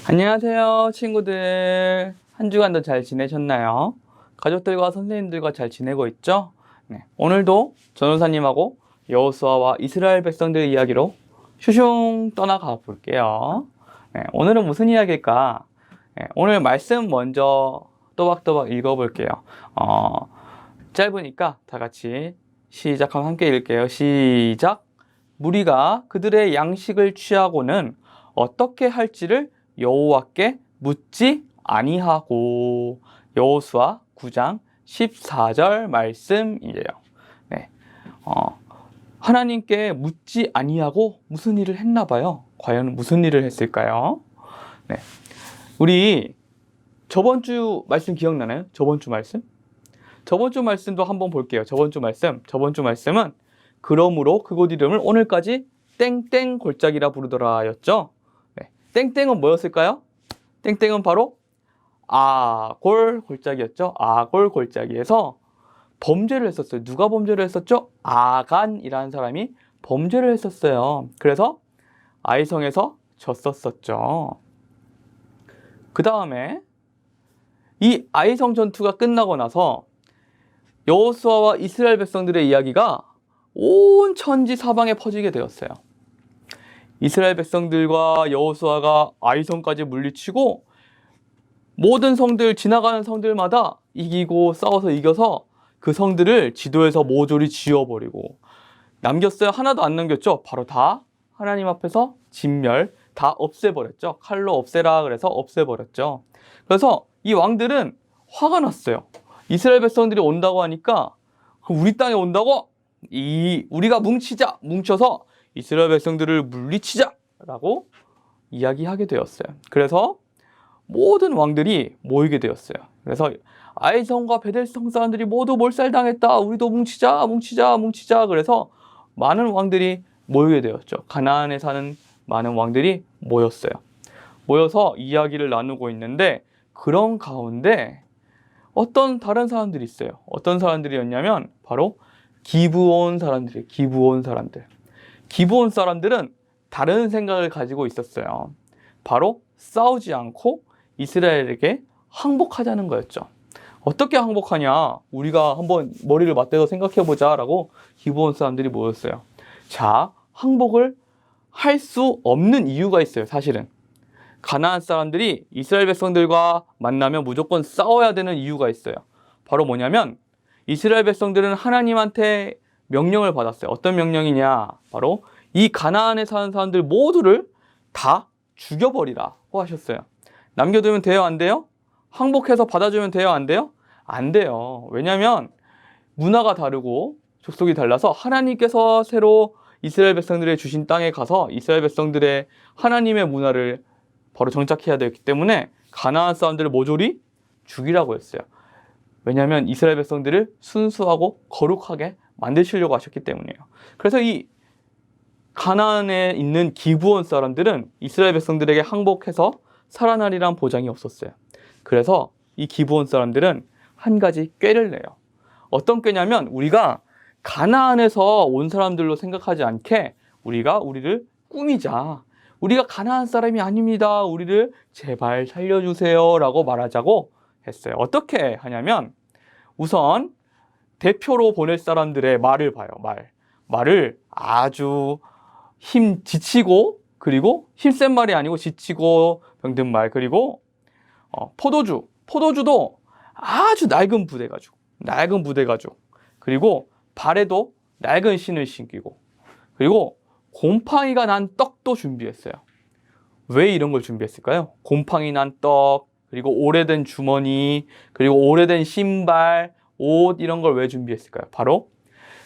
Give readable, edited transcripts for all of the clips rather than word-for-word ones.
안녕하세요, 친구들. 한 주간도 잘 지내셨나요? 가족들과 선생님들과 잘 지내고 있죠? 네, 오늘도 전도사님하고 여호수아와 이스라엘 백성들 이야기로 슈슝 떠나가 볼게요. 네, 오늘은 무슨 이야기일까? 네, 오늘 말씀 먼저 또박또박 읽어볼게요. 짧으니까 다 같이 시작하면 함께 읽을게요. 시작! 무리가 그들의 양식을 취하고는 어떻게 할지를 여호와께 묻지 아니하고. 여호수아 9장 14절 말씀이에요. 네, 하나님께 묻지 아니하고 무슨 일을 했나 봐요. 과연 무슨 일을 했을까요? 네, 우리 저번 주 말씀 기억나나요? 저번 주 말씀? 저번 주 말씀도 한번 볼게요. 저번 주 말씀은 그러므로 그곳 이름을 오늘까지 땡땡 골짜기라 부르더라 였죠. 네, 땡땡은 뭐였을까요? 땡땡은 바로 아골 골짜기였죠. 아골 골짜기에서 범죄를 했었어요. 누가 범죄를 했었죠? 아간이라는 사람이 범죄를 했었어요. 그래서 아이성에서 졌었었죠. 그 다음에 이 아이성 전투가 끝나고 나서 여호수아와 이스라엘 백성들의 이야기가 온 천지 사방에 퍼지게 되었어요. 이스라엘 백성들과 여호수아가 아이성까지 물리치고 모든 성들, 지나가는 성들마다 이기고 싸워서 이겨서 그 성들을 지도에서 모조리 지워버리고, 남겼어요? 하나도 안 남겼죠? 바로 다 하나님 앞에서 진멸, 다 없애버렸죠. 칼로 없애라 그래서 없애버렸죠. 그래서 이 왕들은 화가 났어요. 이스라엘 백성들이 온다고 하니까 우리 땅에 온다고? 우리가 뭉쳐서 이스라엘 백성들을 물리치자라고 이야기하게 되었어요. 그래서 모든 왕들이 모이게 되었어요. 그래서 아이성과 베델성 사람들이 모두 몰살당했다. 우리도 뭉치자. 그래서 많은 왕들이 모이게 되었죠. 가나안에 사는 많은 왕들이 모였어요. 모여서 이야기를 나누고 있는데, 그런 가운데 어떤 다른 사람들이 있어요. 어떤 사람들이었냐면 바로 기브온 사람들이에요. 기브온 사람들은 다른 생각을 가지고 있었어요. 바로 싸우지 않고 이스라엘에게 항복하자는 거였죠. 어떻게 항복하냐? 우리가 한번 머리를 맞대서 생각해보자 라고 기브온 사람들이 모였어요. 자, 항복을 할 수 없는 이유가 있어요. 사실은 가나안 사람들이 이스라엘 백성들과 만나면 무조건 싸워야 되는 이유가 있어요. 바로 뭐냐면 이스라엘 백성들은 하나님한테 명령을 받았어요. 어떤 명령이냐? 바로 이 가나안에 사는 사람들 모두를 다 죽여버리라고 하셨어요. 남겨두면 돼요? 안 돼요? 항복해서 받아주면 돼요? 안 돼요? 안 돼요. 왜냐하면 문화가 다르고 족속이 달라서 하나님께서 새로 이스라엘 백성들의 주신 땅에 가서 이스라엘 백성들의 하나님의 문화를 바로 정착해야 되기 때문에 가나안 사람들을 모조리 죽이라고 했어요. 왜냐하면 이스라엘 백성들을 순수하고 거룩하게 만드시려고 하셨기 때문이에요. 그래서 이 가나안에 있는 기브온 사람들은 이스라엘 백성들에게 항복해서 살아나리란 보장이 없었어요. 그래서 이 기브온 사람들은 한 가지 꾀를 내요. 어떤 꾀냐면, 우리가 가나안에서 온 사람들로 생각하지 않게 우리를 꾸미자. 우리가 가나안 사람이 아닙니다. 우리를 제발 살려주세요 라고 말하자고 했어요. 어떻게 하냐면, 우선 대표로 보낼 사람들의 말을 봐요. 말을 아주 지치고, 그리고 힘센 말이 아니고 지치고 병든 말, 그리고 포도주도 아주 낡은 부대 가죽, 그리고 발에도 낡은 신을 신기고, 그리고 곰팡이가 난 떡도 준비했어요. 왜 이런 걸 준비했을까요? 곰팡이 난 떡, 그리고 오래된 주머니, 그리고 오래된 신발, 옷, 이런 걸 왜 준비했을까요? 바로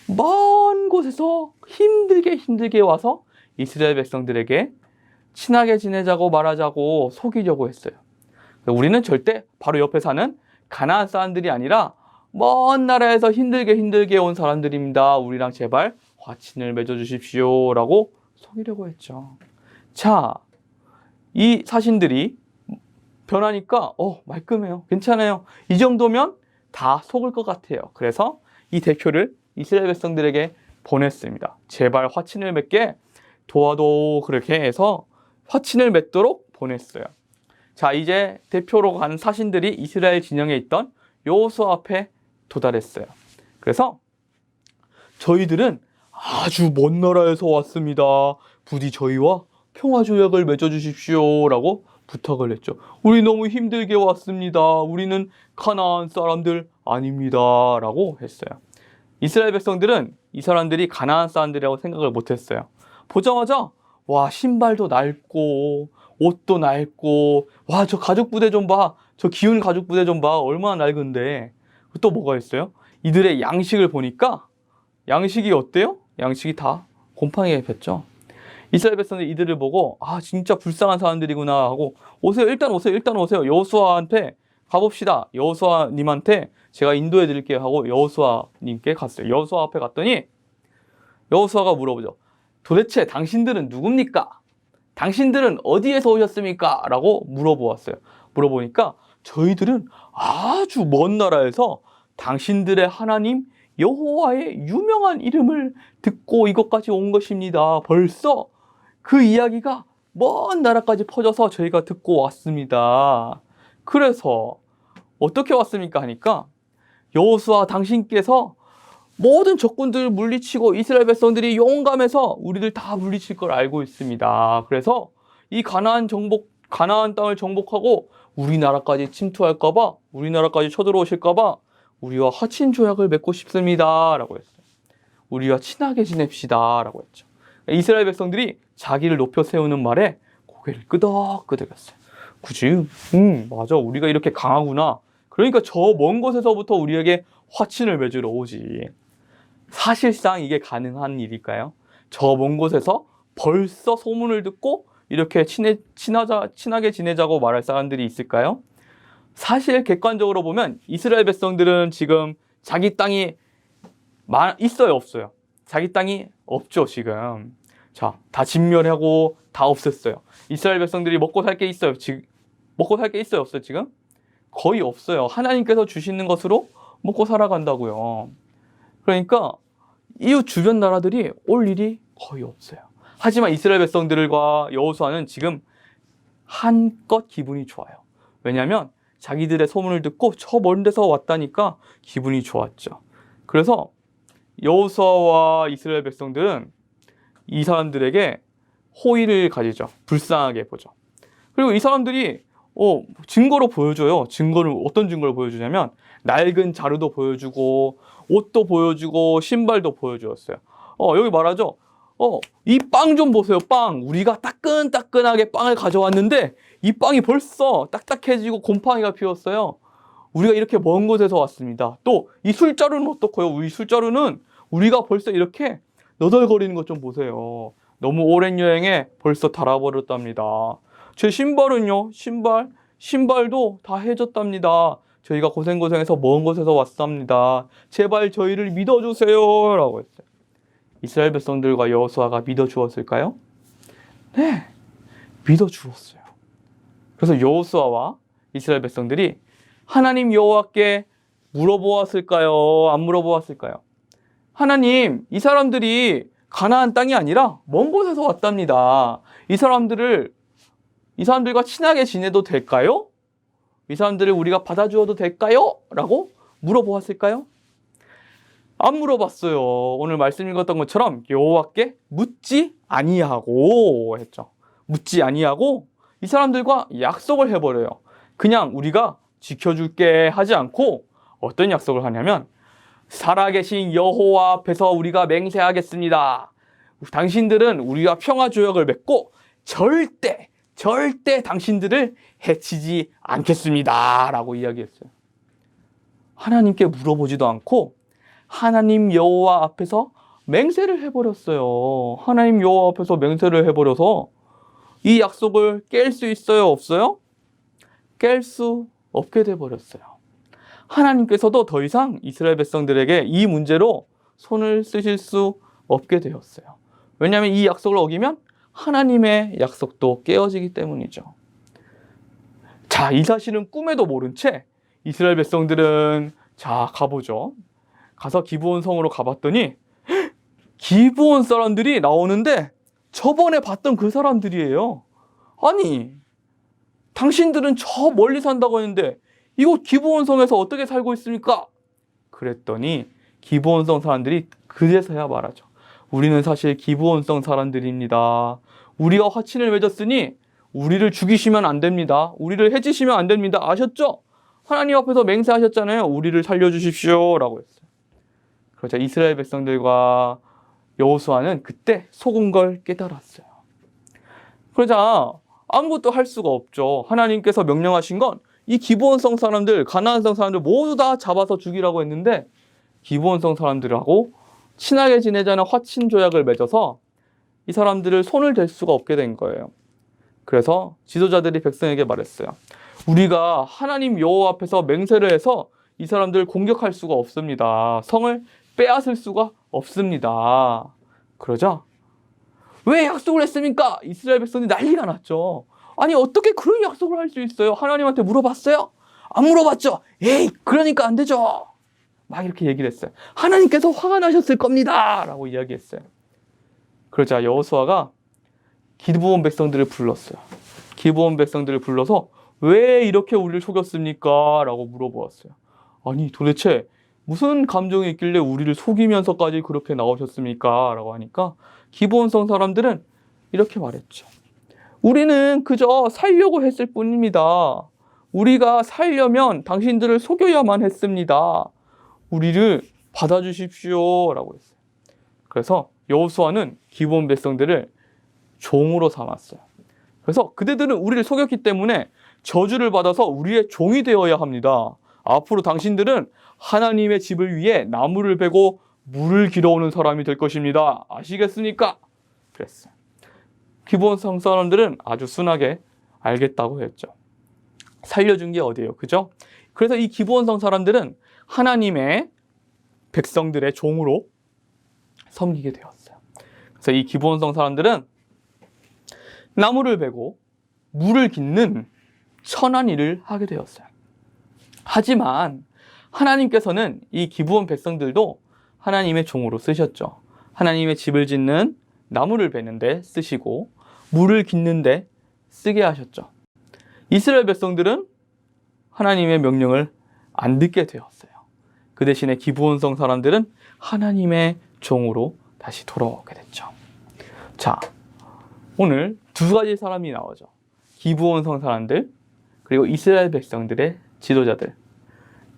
먼 곳에서 힘들게 와서 이스라엘 백성들에게 친하게 지내자고 말하자고 속이려고 했어요. 우리는 절대 바로 옆에 사는 가나안 사람들이 아니라 먼 나라에서 힘들게 온 사람들입니다. 우리랑 제발 화친을 맺어주십시오 라고 속이려고 했죠. 자, 이 사신들이 변하니까 말끔해요. 괜찮아요. 이 정도면 다 속을 것 같아요. 그래서 이 대표를 이스라엘 백성들에게 보냈습니다. 제발 화친을 맺게 도와도, 그렇게 해서 화친을 맺도록 보냈어요. 자, 이제 대표로 간 사신들이 이스라엘 진영에 있던 여호수아 앞에 도달했어요. 그래서 저희들은 아주 먼 나라에서 왔습니다. 부디 저희와 평화조약을 맺어주십시오 라고 부탁을 했죠. 우리 너무 힘들게 왔습니다. 우리는 가나안 사람들 아닙니다 라고 했어요. 이스라엘 백성들은 이 사람들이 가나안 사람들이라고 생각을 못했어요. 보자마자 와, 신발도 낡고 옷도 낡고, 와, 저 가죽 부대 좀 봐. 저 기운 가죽 부대 좀 봐. 얼마나 낡은데. 또 뭐가 있어요? 이들의 양식을 보니까 양식이 어때요? 양식이 다 곰팡이에 폈죠. 이스라엘 백성들이 이들을 보고 아, 진짜 불쌍한 사람들이구나 하고 오세요. 일단 오세요. 여호수아한테 가봅시다. 여호수아님한테 제가 인도해 드릴게요 하고 여호수아님께 갔어요. 여호수아 앞에 갔더니 여호수아가 물어보죠. 도대체 당신들은 누굽니까? 당신들은 어디에서 오셨습니까? 라고 물어보니까 저희들은 아주 먼 나라에서 당신들의 하나님 여호와의 유명한 이름을 듣고 이것까지 온 것입니다. 벌써 그 이야기가 먼 나라까지 퍼져서 저희가 듣고 왔습니다. 그래서 어떻게 왔습니까? 하니까 여호수아 당신께서 모든 적군들을 물리치고 이스라엘 백성들이 용감해서 우리들 다 물리칠 걸 알고 있습니다. 그래서 이 가나안 땅을 정복하고 우리나라까지 침투할까봐, 우리나라까지 쳐들어오실까봐 우리와 화친 조약을 맺고 싶습니다. 라고 했어요. 우리와 친하게 지냅시다. 라고 했죠. 이스라엘 백성들이 자기를 높여 세우는 말에 고개를 끄덕끄덕였어요. 그치? 맞아. 우리가 이렇게 강하구나. 그러니까 저 먼 곳에서부터 우리에게 화친을 맺으러 오지. 사실상 이게 가능한 일일까요? 저 먼 곳에서 벌써 소문을 듣고 이렇게 친하게 지내자고 말할 사람들이 있을까요? 사실 객관적으로 보면 이스라엘 백성들은 지금 자기 땅이 있어요, 없어요? 자기 땅이 없죠, 지금. 자, 다 진멸하고 다 없앴어요. 이스라엘 백성들이 먹고 살 게 있어요, 지금? 먹고 살 게 있어요, 없어요, 지금? 거의 없어요. 하나님께서 주시는 것으로 먹고 살아간다고요. 그러니까 이웃 주변 나라들이 올 일이 거의 없어요. 하지만 이스라엘 백성들과 여호수아는 지금 한껏 기분이 좋아요. 왜냐하면 자기들의 소문을 듣고 저 먼 데서 왔다니까 기분이 좋았죠. 그래서 여호수아와 이스라엘 백성들은 이 사람들에게 호의를 가지죠. 불쌍하게 보죠. 그리고 이 사람들이 증거로 보여줘요. 어떤 증거를 보여주냐면 낡은 자루도 보여주고 옷도 보여주고 신발도 보여주었어요. 여기 말하죠. 이 빵 좀 보세요. 빵. 우리가 따끈따끈하게 빵을 가져왔는데 이 빵이 벌써 딱딱해지고 곰팡이가 피었어요. 우리가 이렇게 먼 곳에서 왔습니다. 또 이 술자루는 어떻고요? 우리 술자루는 우리가 벌써 이렇게 너덜거리는 것 좀 보세요. 너무 오랜 여행에 벌써 닳아버렸답니다. 제 신발은요? 신발도 다 해졌답니다. 저희가 고생해서 먼 곳에서 왔습니다. 제발 저희를 믿어주세요. 라고 했어요. 이스라엘 백성들과 여호수아가 믿어주었을까요? 네, 믿어주었어요. 그래서 여호수아와 이스라엘 백성들이 하나님 여호와께 물어보았을까요? 안 물어보았을까요? 하나님, 이 사람들이 가나안 땅이 아니라 먼 곳에서 왔답니다. 이 사람들과 친하게 지내도 될까요? 이 사람들을 우리가 받아주어도 될까요? 라고 물어보았을까요? 안 물어봤어요. 오늘 말씀 읽었던 것처럼 여호와께 묻지 아니하고 했죠. 묻지 아니하고 이 사람들과 약속을 해버려요. 그냥 우리가 지켜줄게 하지 않고 어떤 약속을 하냐면 살아계신 여호와 앞에서 우리가 맹세하겠습니다. 당신들은 우리와 평화조약을 맺고 절대 당신들을 해치지 않겠습니다. 라고 이야기했어요. 하나님께 물어보지도 않고 하나님 여호와 앞에서 맹세를 해버렸어요. 하나님 여호와 앞에서 맹세를 해버려서 이 약속을 깰 수 있어요? 없어요? 깰 수 없게 돼버렸어요. 하나님께서도 더 이상 이스라엘 백성들에게 이 문제로 손을 쓰실 수 없게 되었어요. 왜냐하면 이 약속을 어기면 하나님의 약속도 깨어지기 때문이죠. 자, 이 사실은 꿈에도 모른 채 이스라엘 백성들은 가보죠. 가서 기브온 성으로 가봤더니 기브온 사람들이 나오는데 저번에 봤던 그 사람들이에요. 아니, 당신들은 저 멀리 산다고 했는데 이곳 기브온성에서 어떻게 살고 있습니까? 그랬더니 기브온성 사람들이 그제서야 말하죠. 우리는 사실 기브온성 사람들입니다. 우리가 화친을 맺었으니 우리를 죽이시면 안 됩니다. 우리를 해치시면 안 됩니다. 아셨죠? 하나님 앞에서 맹세하셨잖아요. 우리를 살려주십시오 라고 했어요. 그러자 이스라엘 백성들과 여호수아는 그때 속은 걸 깨달았어요. 그러자 아무것도 할 수가 없죠. 하나님께서 명령하신 건 이 기브온성 사람들, 가나안성 사람들 모두 다 잡아서 죽이라고 했는데 기브온성 사람들하고 친하게 지내자는 화친 조약을 맺어서 이 사람들을 손을 댈 수가 없게 된 거예요. 그래서 지도자들이 백성에게 말했어요. 우리가 하나님 여호와 앞에서 맹세를 해서 이 사람들을 공격할 수가 없습니다. 성을 빼앗을 수가 없습니다. 그러자 왜 약속을 했습니까? 이스라엘 백성들이 난리가 났죠. 아니 어떻게 그런 약속을 할 수 있어요? 하나님한테 물어봤어요? 안 물어봤죠? 에이 그러니까 안 되죠. 막 이렇게 얘기를 했어요. 하나님께서 화가 나셨을 겁니다 라고 이야기했어요. 그러자 여호수아가 기브온 백성들을 불렀어요. 기브온 백성들을 불러서 왜 이렇게 우리를 속였습니까? 라고 물어보았어요. 아니 도대체 무슨 감정이 있길래 우리를 속이면서까지 그렇게 나오셨습니까? 라고 하니까 기브온성 사람들은 이렇게 말했죠. 우리는 그저 살려고 했을 뿐입니다. 우리가 살려면 당신들을 속여야만 했습니다. 우리를 받아주십시오 라고 했어요. 그래서 여호수아는 기브온 백성들을 종으로 삼았어요. 그래서 그대들은 우리를 속였기 때문에 저주를 받아서 우리의 종이 되어야 합니다. 앞으로 당신들은 하나님의 집을 위해 나무를 베고 물을 길어오는 사람이 될 것입니다. 아시겠습니까? 그랬어요. 기브온성 사람들은 아주 순하게 알겠다고 했죠. 살려준 게 어디예요? 그죠? 그래서 이 기브온성 사람들은 하나님의 백성들의 종으로 섬기게 되었어요. 그래서 이 기브온성 사람들은 나무를 베고 물을 깃는 천한 일을 하게 되었어요. 하지만 하나님께서는 이 기브온 백성들도 하나님의 종으로 쓰셨죠. 하나님의 집을 짓는 나무를 베는데 쓰시고 물을 깃는데 쓰게 하셨죠. 이스라엘 백성들은 하나님의 명령을 안 듣게 되었어요. 그 대신에 기브온성 사람들은 하나님의 종으로 다시 돌아오게 됐죠. 자, 오늘 두 가지 사람이 나오죠. 기브온성 사람들 그리고 이스라엘 백성들의 지도자들.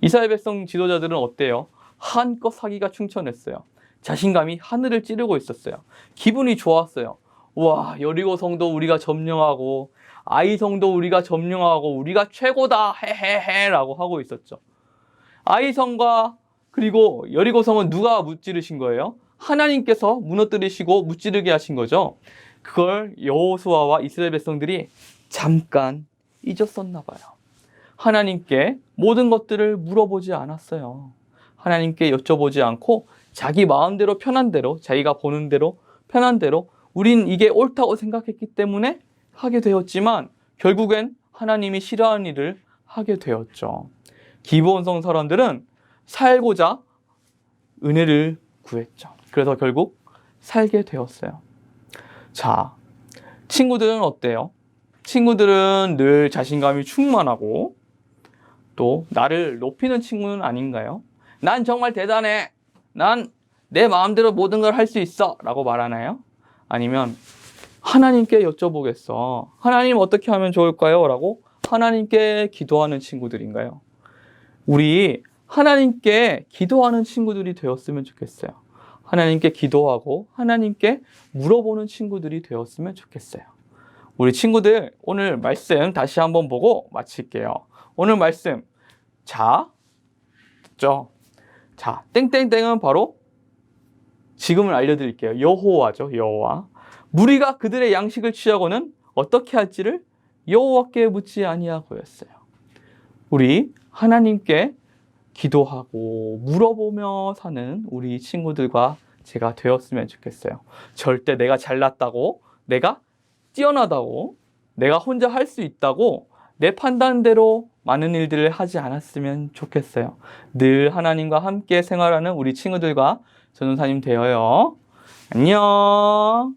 이스라엘 백성 지도자들은 어때요? 한껏 사기가 충천했어요. 자신감이 하늘을 찌르고 있었어요. 기분이 좋았어요. 와, 여리고 성도 우리가 점령하고 아이 성도 우리가 점령하고 우리가 최고다 헤헤헤 라고 하고 있었죠. 아이 성과 그리고 여리고 성은 누가 무찌르신 거예요? 하나님께서 무너뜨리시고 무찌르게 하신 거죠. 그걸 여호수아와 이스라엘 백성들이 잠깐 잊었었나 봐요. 하나님께 모든 것들을 물어보지 않았어요. 하나님께 여쭤보지 않고 자기 마음대로 편한 대로 자기가 보는 대로 편한 대로 우린 이게 옳다고 생각했기 때문에 하게 되었지만 결국엔 하나님이 싫어하는 일을 하게 되었죠. 기브온성 사람들은 살고자 은혜를 구했죠. 그래서 결국 살게 되었어요. 자, 친구들은 어때요? 친구들은 늘 자신감이 충만하고 또 나를 높이는 친구는 아닌가요? 난 정말 대단해. 난 내 마음대로 모든 걸 할 수 있어. 라고 말하나요? 아니면 하나님께 여쭤보겠어. 하나님 어떻게 하면 좋을까요? 라고 하나님께 기도하는 친구들인가요? 우리 하나님께 기도하는 친구들이 되었으면 좋겠어요. 하나님께 기도하고 하나님께 물어보는 친구들이 되었으면 좋겠어요. 우리 친구들 오늘 말씀 다시 한번 보고 마칠게요. 오늘 말씀 자, 듣죠? 자, 땡땡땡은 바로 지금을 알려드릴게요. 여호와죠. 여호와. 무리가 그들의 양식을 취하고는 어떻게 할지를 여호와께 묻지 아니하고였어요. 우리 하나님께 기도하고 물어보며 사는 우리 친구들과 제가 되었으면 좋겠어요. 절대 내가 잘났다고, 내가 뛰어나다고, 내가 혼자 할 수 있다고 내 판단대로 많은 일들을 하지 않았으면 좋겠어요. 늘 하나님과 함께 생활하는 우리 친구들과 전도사님 되어요. 안녕.